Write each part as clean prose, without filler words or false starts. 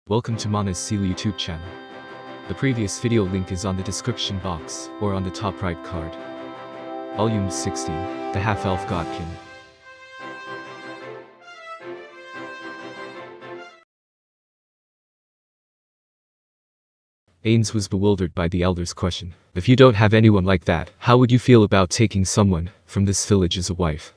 Welcome to Mana's Seal YouTube channel. The previous video link is on the description box or on the top right card. Volume 16, The Half-Elf Godkin. Ainz was bewildered by the elder's question. If you don't have anyone like that, how would you feel about taking someone from this village as a wife?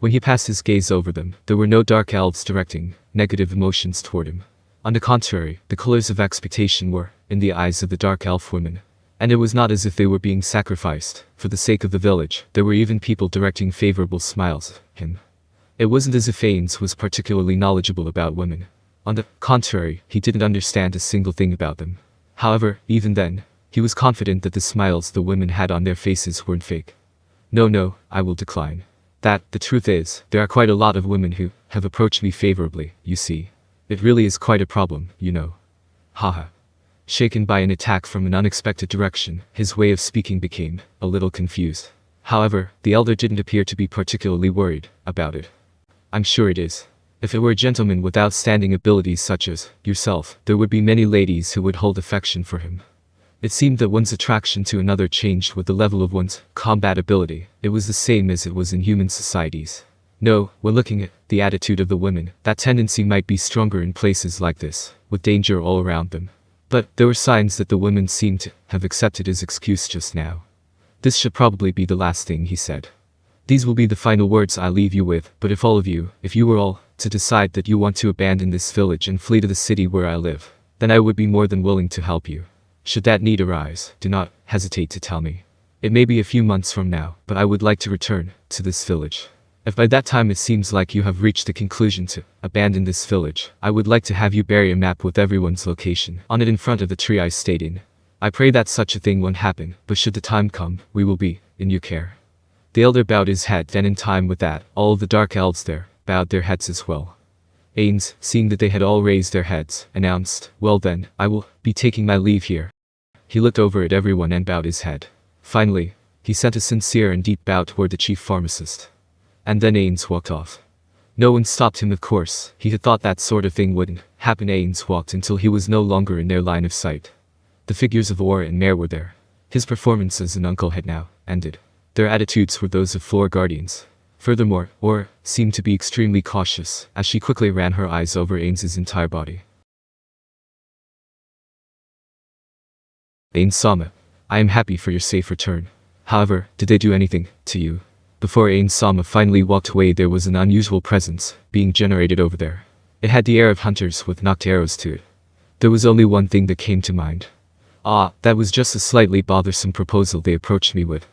When he passed his gaze over them, there were no dark elves directing negative emotions toward him. On the contrary, the colors of expectation were in the eyes of the dark elf women. And it was not as if they were being sacrificed for the sake of the village. There were even people directing favorable smiles at him. It wasn't as if Ainz was particularly knowledgeable about women. On the contrary, he didn't understand a single thing about them. However, even then, he was confident that the smiles the women had on their faces weren't fake. No, I will decline. The truth is, there are quite a lot of women who have approached me favorably, you see. It really is quite a problem, you know. Haha. Shaken by an attack from an unexpected direction, his way of speaking became a little confused. However, the elder didn't appear to be particularly worried about it. I'm sure it is. If it were a gentleman with outstanding abilities such as yourself, there would be many ladies who would hold affection for him. It seemed that one's attraction to another changed with the level of one's combat ability. It was the same as it was in human societies. No, when looking at the attitude of the women, that tendency might be stronger in places like this, with danger all around them. But there were signs that the women seemed to have accepted his excuse just now. This should probably be the last thing he said. These will be the final words I leave you with, but if you were all to decide that you want to abandon this village and flee to the city where I live, then I would be more than willing to help you. Should that need arise, do not hesitate to tell me. It may be a few months from now, but I would like to return to this village. If by that time it seems like you have reached the conclusion to abandon this village, I would like to have you bury a map with everyone's location on it in front of the tree I stayed in. I pray that such a thing won't happen, but should the time come, we will be in your care. The elder bowed his head, and in time with that, all of the dark elves there bowed their heads as well. Ainz, seeing that they had all raised their heads, announced, "Well then, I will be taking my leave here." He looked over at everyone and bowed his head. Finally, he sent a sincere and deep bow toward the chief pharmacist. And then Ainz walked off. No one stopped him, of course. He had thought that sort of thing wouldn't happen. Ainz walked until he was no longer in their line of sight. The figures of Aura and Mare were there. His performance as an uncle had now ended. Their attitudes were those of floor guardians. Furthermore, Aura seemed to be extremely cautious, as she quickly ran her eyes over Ainz's entire body. Ainz-sama, I am happy for your safe return. However, did they do anything to you? Before Ainz-sama finally walked away, there was an unusual presence being generated over there. It had the air of hunters with knocked arrows to it. There was only one thing that came to mind. That was just a slightly bothersome proposal they approached me with.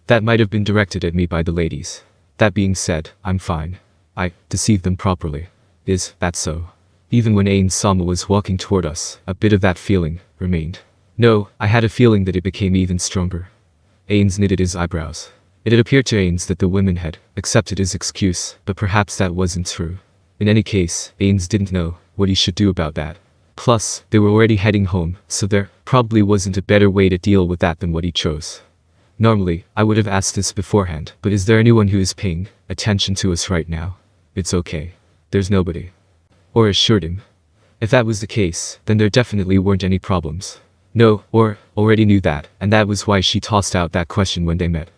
That might have been directed at me by the ladies. That being said, I'm fine. I deceived them properly. Is that so? Even when Ainz-sama was walking toward us, a bit of that feeling remained. No, I had a feeling that it became even stronger. Ainz knitted his eyebrows. It had appeared to Ainz that the women had accepted his excuse, but perhaps that wasn't true. In any case, Ainz didn't know what he should do about that. Plus, they were already heading home, so there probably wasn't a better way to deal with that than what he chose. Normally, I would have asked this beforehand, but is there anyone who is paying attention to us right now? It's okay. There's nobody. Or assured him. If that was the case, then there definitely weren't any problems. No, or already knew that, and that was why she tossed out that question when they met.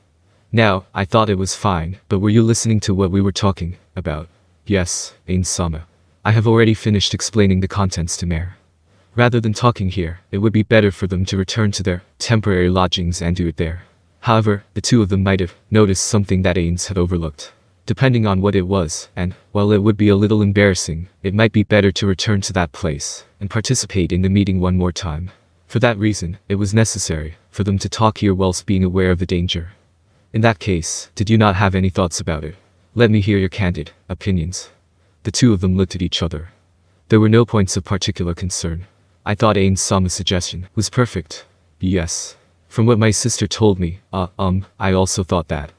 Now, I thought it was fine, but were you listening to what we were talking about? Yes, Ainz-sama. I have already finished explaining the contents to Mare. Rather than talking here, it would be better for them to return to their temporary lodgings and do it there. However, the two of them might have noticed something that Ainz had overlooked. Depending on what it was, and, while it would be a little embarrassing, it might be better to return to that place and participate in the meeting one more time. For that reason, it was necessary for them to talk here whilst being aware of the danger. In that case, did you not have any thoughts about it? Let me hear your candid opinions. The two of them looked at each other. There were no points of particular concern. I thought Ainz-sama's suggestion was perfect. Yes. From what my sister told me, I also thought that.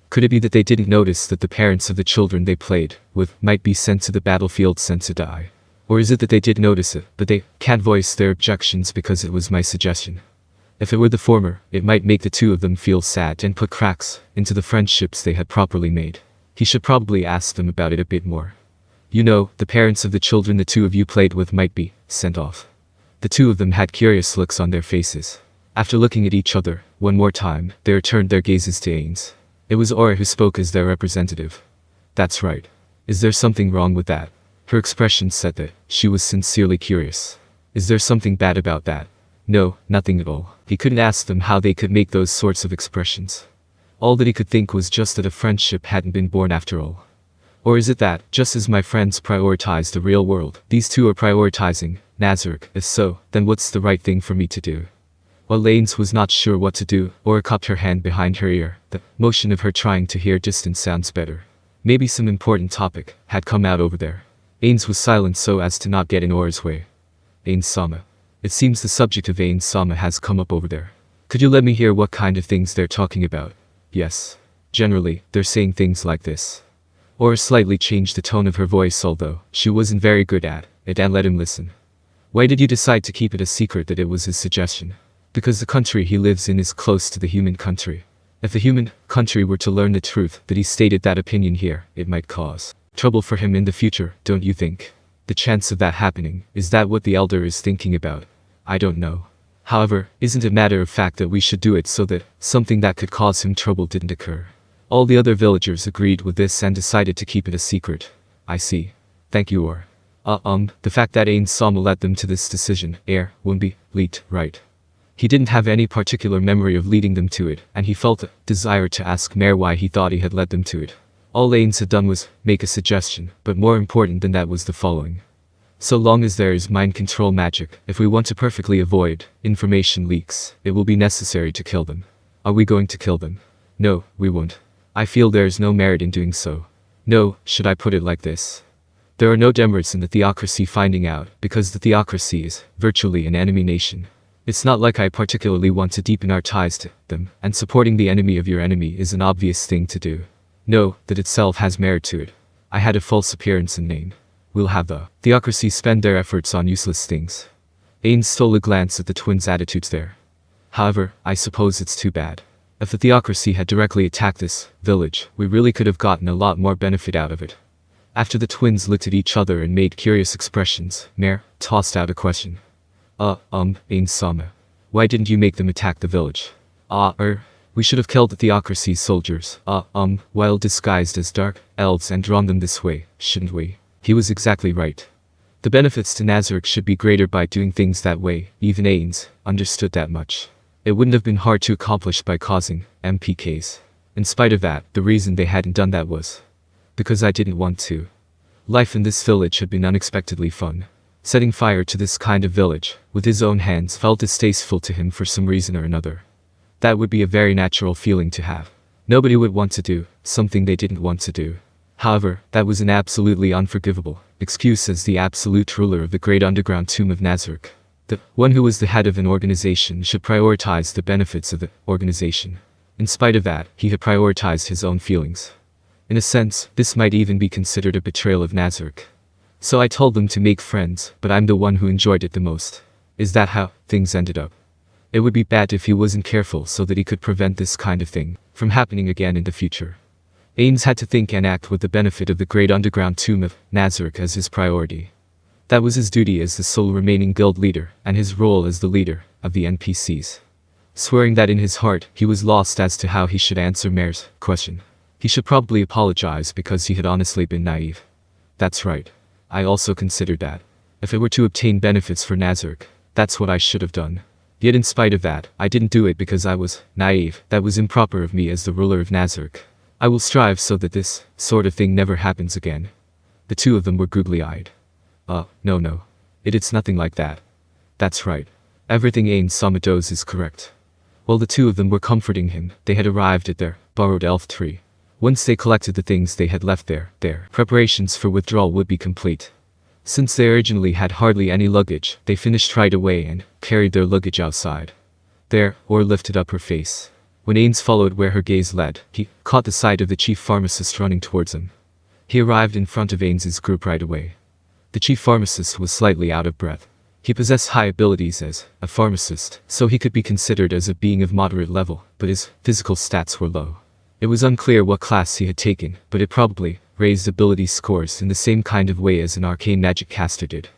Could it be that they didn't notice that the parents of the children they played with might be sent to the battlefield sent to die? Or is it that they did notice it, but they can't voice their objections because it was my suggestion? If it were the former, it might make the two of them feel sad and put cracks into the friendships they had properly made. He should probably ask them about it a bit more. You know, the parents of the children the two of you played with might be sent off. The two of them had curious looks on their faces. After looking at each other one more time, they returned their gazes to Ainz. It was Aura who spoke as their representative. That's right. Is there something wrong with that? Her expression said that she was sincerely curious. Is there something bad about that? No, nothing at all. He couldn't ask them how they could make those sorts of expressions. All that he could think was just that a friendship hadn't been born after all. Or is it that, just as my friends prioritize the real world, these two are prioritizing Nazarick? If so, then what's the right thing for me to do? While Ainz was not sure what to do, Aura cupped her hand behind her ear. The motion of her trying to hear distant sounds better. Maybe some important topic had come out over there. Ainz was silent so as to not get in Aura's way. Ainz-sama. It seems the subject of Ainz-sama has come up over there. Could you let me hear what kind of things they're talking about? Yes. Generally, they're saying things like this. Aura slightly changed the tone of her voice, although she wasn't very good at it, and let him listen. Why did you decide to keep it a secret that it was his suggestion? Because the country he lives in is close to the human country. If the human country were to learn the truth that he stated that opinion here, it might cause trouble for him in the future, don't you think? The chance of that happening, is that what the elder is thinking about? I don't know. However, isn't it a matter of fact that we should do it so that something that could cause him trouble didn't occur? All the other villagers agreed with this and decided to keep it a secret. I see. Thank you, Or. The fact that Ainz-sama led them to this decision, wouldn't be leaked, right? He didn't have any particular memory of leading them to it, and he felt a desire to ask Mare why he thought he had led them to it. All Ainz had done was make a suggestion, but more important than that was the following. So long as there is mind control magic, if we want to perfectly avoid information leaks, it will be necessary to kill them. Are we going to kill them? No, we won't. I feel there is no merit in doing so. No, should I put it like this? There are no demerits in the theocracy finding out, because the theocracy is virtually an enemy nation. It's not like I particularly want to deepen our ties to them, and supporting the enemy of your enemy is an obvious thing to do. No, that itself has merit to it. I had a false appearance and name. We'll have the theocracy spend their efforts on useless things. Ainz stole a glance at the twins' attitudes there. However, I suppose it's too bad. If the theocracy had directly attacked this village, we really could have gotten a lot more benefit out of it. After the twins looked at each other and made curious expressions, Mare tossed out a question. Ainz-sama. Why didn't you make them attack the village? We should have killed the theocracy's soldiers, while disguised as dark elves and drawn them this way, shouldn't we? He was exactly right. The benefits to Nazarick should be greater by doing things that way. Even Ainz understood that much. It wouldn't have been hard to accomplish by causing MPKs. In spite of that, the reason they hadn't done that was because I didn't want to. Life in this village had been unexpectedly fun. Setting fire to this kind of village, with his own hands, felt distasteful to him for some reason or another. That would be a very natural feeling to have. Nobody would want to do something they didn't want to do. However, that was an absolutely unforgivable excuse as the absolute ruler of the great underground tomb of Nazarick. The one who was the head of an organization should prioritize the benefits of the organization. In spite of that, he had prioritized his own feelings. In a sense, this might even be considered a betrayal of Nazarick. So I told them to make friends, but I'm the one who enjoyed it the most. Is that how things ended up? It would be bad if he wasn't careful so that he could prevent this kind of thing from happening again in the future. Ainz had to think and act with the benefit of the great underground tomb of Nazarick as his priority. That was his duty as the sole remaining guild leader, and his role as the leader of the NPCs. Swearing that in his heart, he was lost as to how he should answer Mare's question. He should probably apologize because he had honestly been naive. That's right. I also considered that. If it were to obtain benefits for Nazarick, that's what I should have done. Yet in spite of that, I didn't do it because I was naive. That was improper of me as the ruler of Nazarick. I will strive so that this sort of thing never happens again. The two of them were googly-eyed. No. It's nothing like that. That's right. Everything Ainz-sama does is correct. While the two of them were comforting him, they had arrived at their borrowed elf tree. Once they collected the things they had left there, their preparations for withdrawal would be complete. Since they originally had hardly any luggage, they finished right away and carried their luggage outside. There, Or lifted up her face. When Ainz followed where her gaze led, he caught the sight of the chief pharmacist running towards him. He arrived in front of Ainz's group right away. The chief pharmacist was slightly out of breath. He possessed high abilities as a pharmacist, so he could be considered as a being of moderate level, but his physical stats were low. It was unclear what class he had taken, but it probably raised ability scores in the same kind of way as an arcane magic caster did.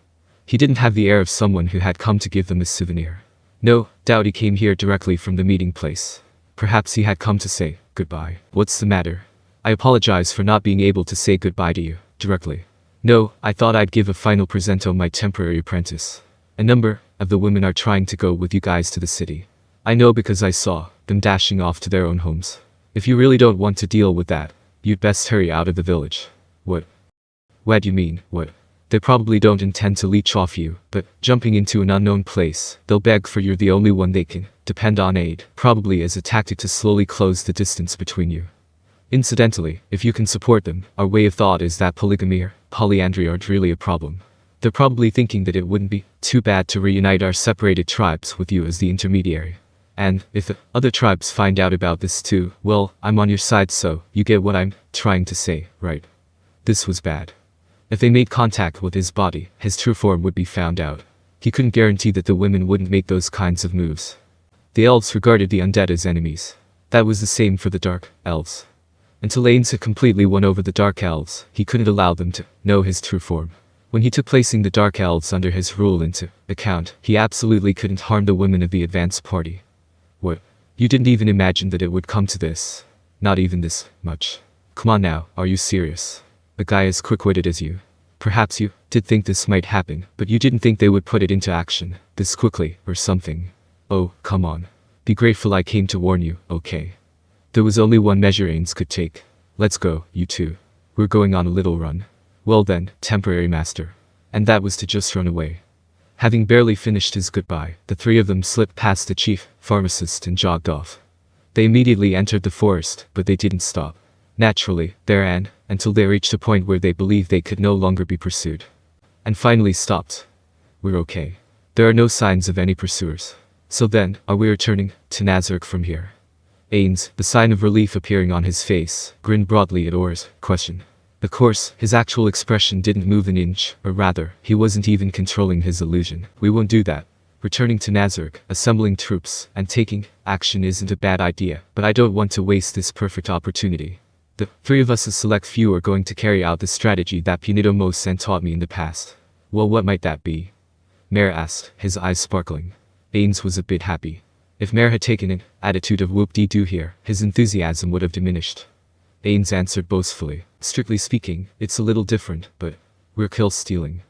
He didn't have the air of someone who had come to give them a souvenir. No doubt he came here directly from the meeting place. Perhaps he had come to say goodbye. What's the matter? I apologize for not being able to say goodbye to you directly. No, I thought I'd give a final present on my temporary apprentice. A number of the women are trying to go with you guys to the city. I know because I saw them dashing off to their own homes. If you really don't want to deal with that, you'd best hurry out of the village. What? What do you mean, what? They probably don't intend to leech off you, but jumping into an unknown place, they'll beg for you're the only one they can depend on aid, probably as a tactic to slowly close the distance between you. Incidentally, if you can support them, our way of thought is that polygamy or polyandry aren't really a problem. They're probably thinking that it wouldn't be too bad to reunite our separated tribes with you as the intermediary. And if the other tribes find out about this too, well, I'm on your side, so you get what I'm trying to say, right? This was bad. If they made contact with his body, his true form would be found out. He couldn't guarantee that the women wouldn't make those kinds of moves. The elves regarded the undead as enemies. That was the same for the dark elves. Until Ainz had completely won over the dark elves, he couldn't allow them to know his true form. When he took placing the dark elves under his rule into account, he absolutely couldn't harm the women of the advanced party. What? You didn't even imagine that it would come to this? Not even this much. Come on now, are you serious? A guy as quick-witted as you. Perhaps you did think this might happen, but you didn't think they would put it into action this quickly, or something. Oh, come on. Be grateful I came to warn you, okay? There was only one measure Ainz could take. Let's go, you two. We're going on a little run. Well then, temporary master. And that was to just run away. Having barely finished his goodbye, the three of them slipped past the chief pharmacist and jogged off. They immediately entered the forest, but they didn't stop. Naturally, they ran, until they reached a point where they believed they could no longer be pursued. And finally stopped. We're okay. There are no signs of any pursuers. So then, are we returning to Nazareth from here? Ainz, the sign of relief appearing on his face, grinned broadly at Orr's question. Of course, his actual expression didn't move an inch, or rather, he wasn't even controlling his illusion. We won't do that. Returning to Nazareth, assembling troops, and taking action isn't a bad idea, but I don't want to waste this perfect opportunity. The three of us, a select few, are going to carry out the strategy that Punido-Mo-Sen taught me in the past. Well, what might that be? Mare asked, his eyes sparkling. Ainz was a bit happy. If Mare had taken an attitude of whoop-dee-doo here, his enthusiasm would have diminished. Ainz answered boastfully. Strictly speaking, it's a little different, but we're kill-stealing.